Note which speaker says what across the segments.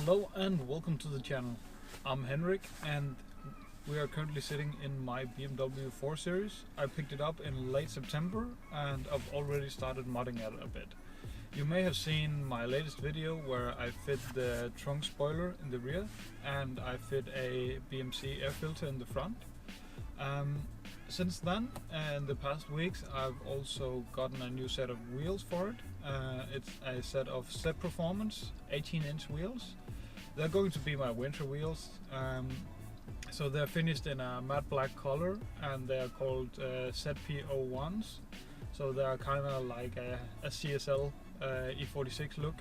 Speaker 1: Hello and welcome to the channel. I'm Henrik and we are currently sitting in my BMW 4 Series. I picked it up in late September and I've already started modding it a bit. You may have seen my latest video where I fit the trunk spoiler in the rear and I fit a BMC air filter in the front. Since then, in the past weeks, I've also gotten a new set of wheels for it. It's a set of Set Performance 18-inch wheels. They're going to be my winter wheels. So they're finished in a matte black color and they're called ZP01s. So they're kind of like a CSL E46 look.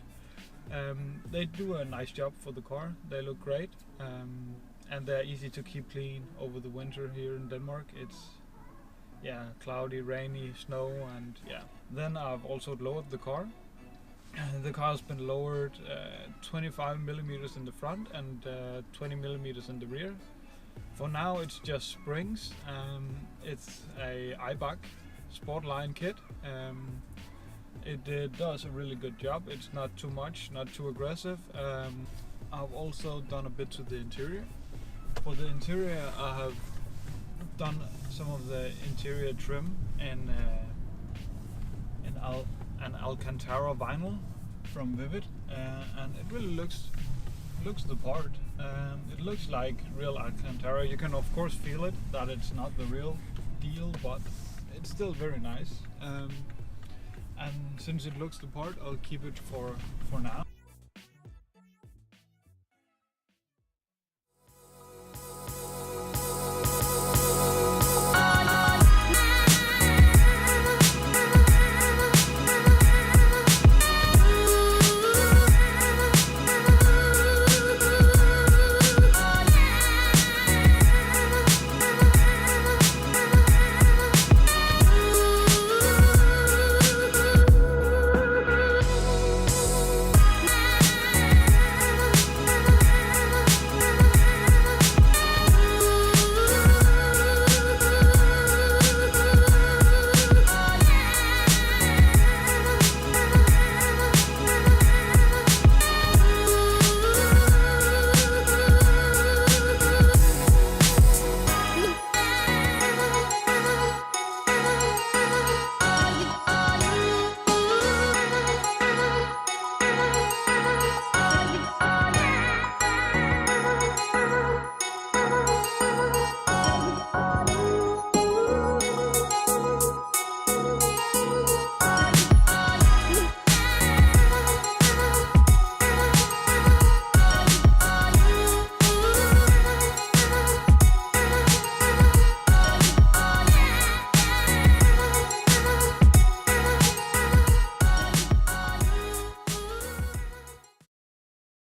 Speaker 1: They do a nice job for the car. They look great. And they're easy to keep clean over the winter here in Denmark. It's cloudy, rainy, snow, and Then I've also lowered the car. The car has been lowered 25 millimeters in the front and 20 millimeters in the rear. For now it's just springs. It's a Eibach Sportline kit. It does a really good job. It's not too much, not too aggressive. I've also done a bit to the interior. For the interior I have done some of the interior trim in an Alcantara vinyl from Vivid, and it really looks the part. It looks like real Alcantara. You can of course feel it that it's not the real deal, but it's still very nice. And since it looks the part, I'll keep it for now.